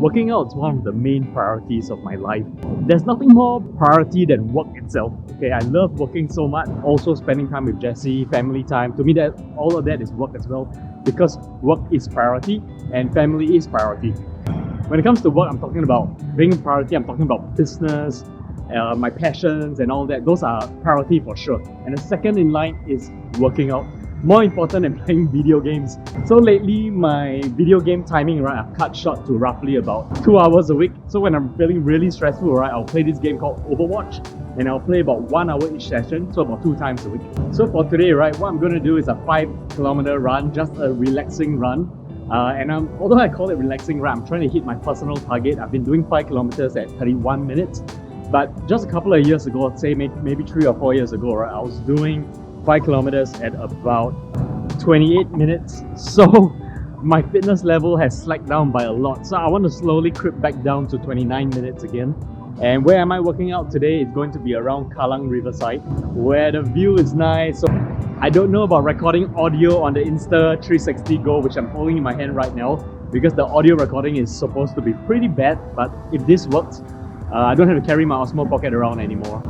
Working out is one of the main priorities of my life. There's nothing more priority than work itself. Okay, I love working so much. Also spending time with Jessie, family time. To me, that all of that is work as well, because work is priority and family is priority. When it comes to work, I'm talking about being priority. I'm talking about business, my passions and all that. Those are priority for sure. And the second in line is working out. More important than playing video games. So lately, my video game timing, right, I've cut short to roughly about 2 hours a week. So when I'm feeling really stressful, right, I'll play this game called Overwatch, and I'll play about 1 hour each session, so about 2 times a week. So for today, right, what I'm going to do is a 5-kilometer run, just a relaxing run. Although I call it relaxing run, I'm trying to hit my personal target. I've been doing 5 kilometers at 31 minutes. But just a couple of years ago, say maybe 3 or 4 years ago, right, I was doing 5 kilometers at about 28 minutes. So my fitness level has slacked down by a lot. So I want to slowly creep back down to 29 minutes again. And where am I working out today? It's going to be around Kallang Riverside, where the view is nice. So I don't know about recording audio on the Insta360 Go, which I'm holding in my hand right now, because the audio recording is supposed to be pretty bad. But if this works, I don't have to carry my Osmo Pocket around anymore.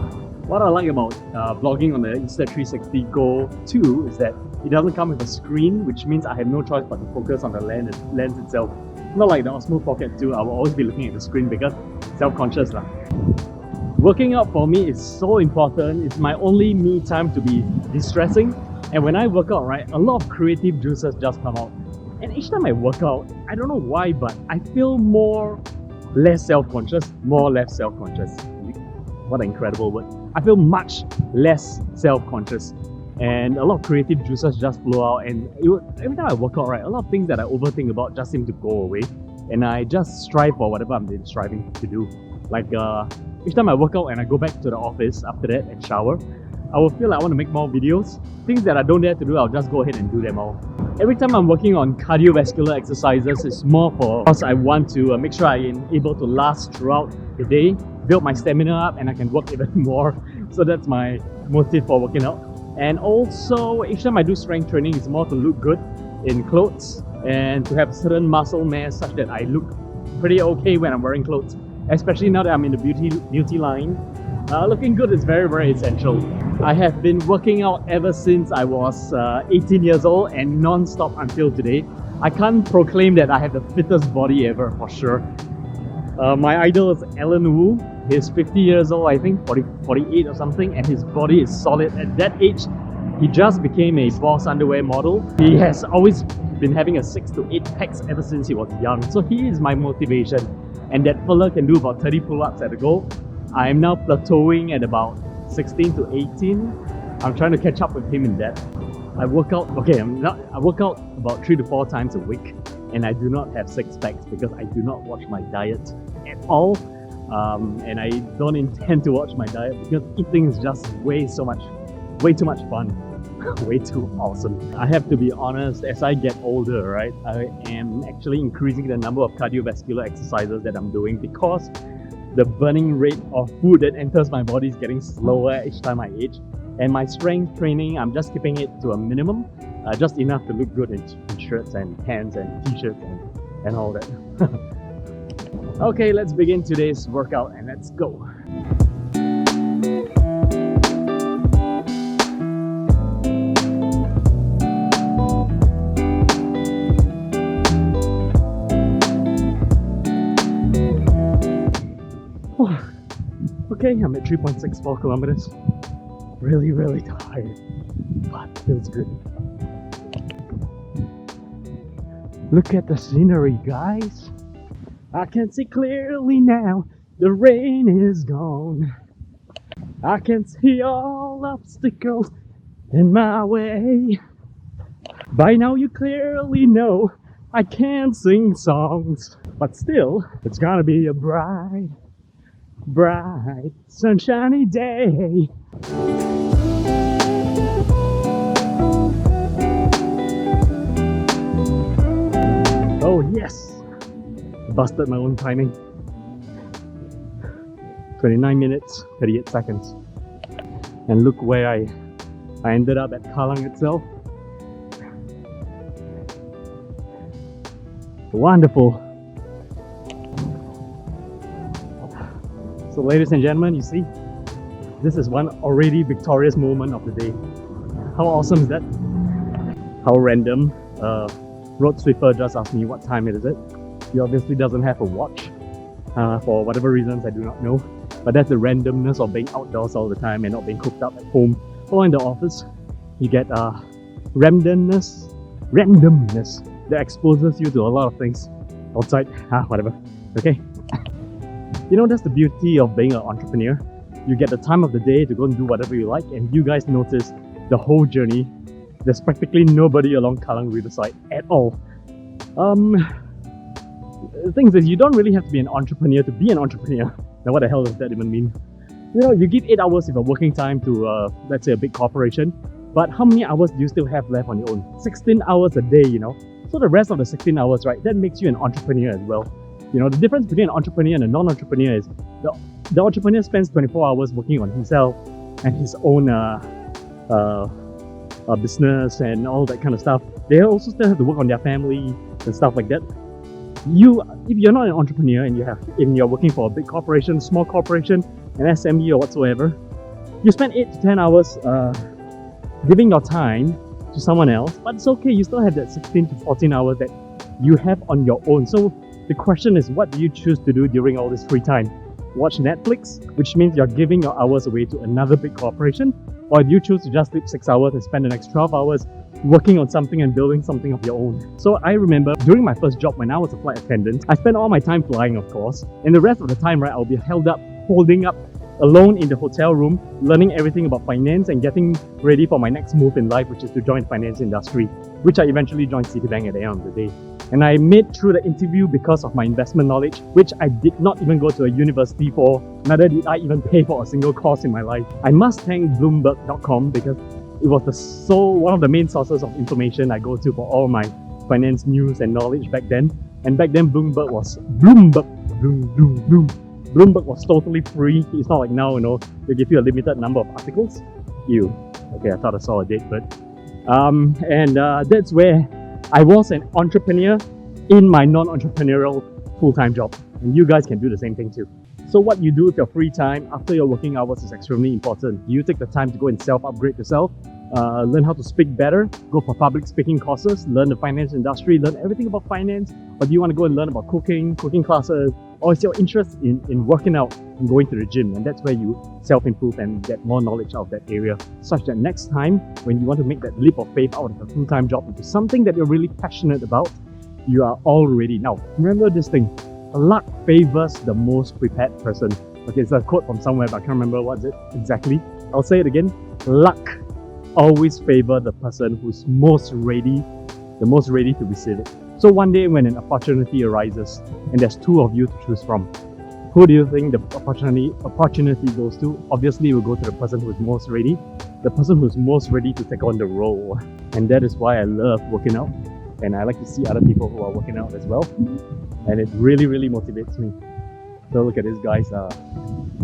What I like about vlogging on the Insta360 Go 2 is that it doesn't come with a screen, which means I have no choice but to focus on the lens itself. Not like the Osmo Pocket 2, I will always be looking at the screen because self-conscious lah. Working out for me is so important. It's my only me time to be distressing. And when I work out, right, a lot of creative juices just come out. And each time I work out, I don't know why, but I feel less self-conscious, less self-conscious. What an incredible word. I feel much less self-conscious, and a lot of creative juices just flow out. And every time I work out, right, a lot of things that I overthink about just seem to go away, and I just strive for whatever I'm striving to do. Like each time I work out and I go back to the office after that and shower, I will feel like I want to make more videos. Things that I don't dare to do, I'll just go ahead and do them all. Every time I'm working on cardiovascular exercises, it's more because I want to make sure I am able to last throughout the day, build my stamina up, and I can work even more. So that's my motive for working out. And also, each time I do strength training, it's more to look good in clothes and to have a certain muscle mass such that I look pretty okay when I'm wearing clothes. Especially now that I'm in the beauty line. Looking good is very, very essential. I have been working out ever since I was 18 years old and non-stop until today. I can't proclaim that I have the fittest body ever, for sure. My idol is Alan Wu. He's 50 years old, I think, 48 or something, and his body is solid. At that age, he just became a Boss underwear model. He has always been having a 6 to 8 packs ever since he was young. So he is my motivation. And that fella can do about 30 pull-ups at a go. I am now plateauing at about 16 to 18. I'm trying to catch up with him in that. I work out about 3 to 4 times a week, and I do not have 6 packs because I do not watch my diet at all. And I don't intend to watch my diet because eating is just way too much fun. Way too awesome. I have to be honest, as I get older, right, I am actually increasing the number of cardiovascular exercises that I'm doing because the burning rate of food that enters my body is getting slower each time I age. And my strength training, I'm just keeping it to a minimum, just enough to look good in shirts and pants and t-shirts and all that. Okay, let's begin today's workout and let's go. Okay, I'm at 3.64 kilometers. Really, really tired, but feels good. Look at the scenery, guys. I can see clearly now, the rain is gone. I can see all obstacles in my way. By now you clearly know I can't sing songs, but still, it's gonna be a bright, sunshiny day. Oh yes! Busted my own timing. 29 minutes, 38 seconds. And look where I ended up at Kallang itself. Wonderful. So ladies and gentlemen, you see, this is one already victorious moment of the day. How awesome is that? How random. Road sweeper just asked me what time it is. He obviously doesn't have a watch. For whatever reasons I do not know. But that's the randomness of being outdoors all the time and not being cooped up at home or in the office. You get randomness that exposes you to a lot of things outside. Whatever. Okay. You know, that's the beauty of being an entrepreneur. You get the time of the day to go and do whatever you like, and you guys notice the whole journey. There's practically nobody along Kallang Riverside at all. The thing is, you don't really have to be an entrepreneur to be an entrepreneur. Now, what the hell does that even mean? You know, you give 8 hours of your working time to, let's say, a big corporation, but how many hours do you still have left on your own? 16 hours a day, you know? So the rest of the 16 hours, right, that makes you an entrepreneur as well. You know, the difference between an entrepreneur and a non-entrepreneur is the entrepreneur spends 24 hours working on himself and his own business and all that kind of stuff. They also still have to work on their family and stuff like that. If you're not an entrepreneur and you're working for a big corporation, small corporation, an SME or whatsoever, you spend 8 to 10 hours giving your time to someone else, but it's okay, you still have that 16 to 14 hours that you have on your own. So the question is, what do you choose to do during all this free time? Watch Netflix, which means you're giving your hours away to another big corporation, or do you choose to just sleep 6 hours and spend the next 12 hours working on something and building something of your own? So I remember during my first job when I was a flight attendant, I spent all my time flying, of course, and the rest of the time, right, I'll be holding up alone in the hotel room, learning everything about finance and getting ready for my next move in life, which is to join the finance industry, which I eventually joined Citibank at the end of the day. And I made through the interview because of my investment knowledge, which I did not even go to a university for, neither did I even pay for a single course in my life. I must thank Bloomberg.com because it was one of the main sources of information I go to for all my finance news and knowledge back then. And back then, Bloomberg was totally free. It's not like now, you know, they give you a limited number of articles. Okay, I thought I saw a date, but that's where I was an entrepreneur in my non-entrepreneurial full-time job. And you guys can do the same thing too. So what you do with your free time after your working hours is extremely important. Do you take the time to go and self-upgrade yourself? Learn how to speak better, go for public speaking courses, learn the finance industry, learn everything about finance? Or do you want to go and learn about cooking classes? Or is your interest in working out and going to the gym? And that's where you self-improve and get more knowledge out of that area, such that next time when you want to make that leap of faith out of a full-time job into something that you're really passionate about, you are all ready. Now, remember this thing, luck favors the most prepared person. Okay, it's a quote from somewhere, but I can't remember what's it exactly. I'll say it again. Luck always favor the person who's the most ready to receive it. So one day when an opportunity arises and there's two of you to choose from, who do you think the opportunity goes to? Obviously, it will go to the person who's most ready, the person who's most ready to take on the role. And that is why I love working out, and I like to see other people who are working out as well. And it really, really motivates me. So look at these guys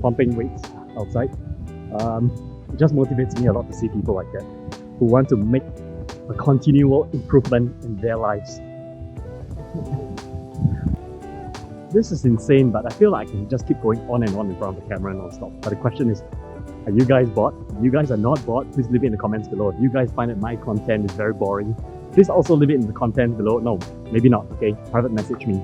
pumping weights outside. It just motivates me a lot to see people like that who want to make a continual improvement in their lives. This is insane, but I feel like I can just keep going on and on in front of the camera non-stop. But the question is, are you guys bored? If you guys are not bored, please leave it in the comments below. If you guys find that my content is very boring, please also leave it in the content below. No, maybe not, okay? Private message me.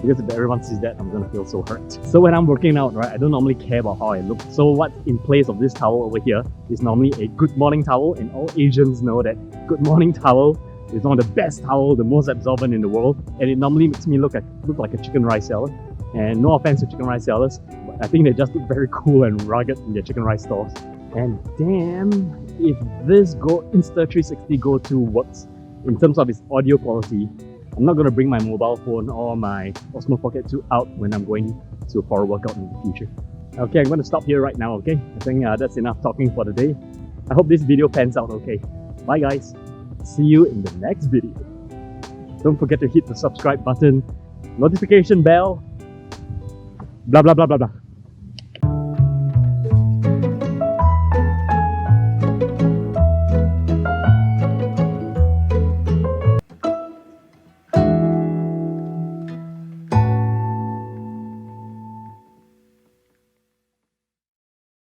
Because if everyone sees that, I'm gonna feel so hurt. So when I'm working out, right, I don't normally care about how I look. So what's in place of this towel over here is normally a good morning towel, and all Asians know that good morning towel is one of the best towels, the most absorbent in the world, and it normally makes me look like a chicken rice seller. And no offense to chicken rice sellers, but I think they just look very cool and rugged in their chicken rice stores. And damn, if this Insta360 Go 2 works in terms of its audio quality, I'm not going to bring my mobile phone or my Osmo Pocket 2 out when I'm going for a workout in the future. Okay, I'm going to stop here right now, okay? I think that's enough talking for the day. I hope this video pans out okay. Bye guys. See you in the next video. Don't forget to hit the subscribe button, notification bell, blah blah blah blah blah.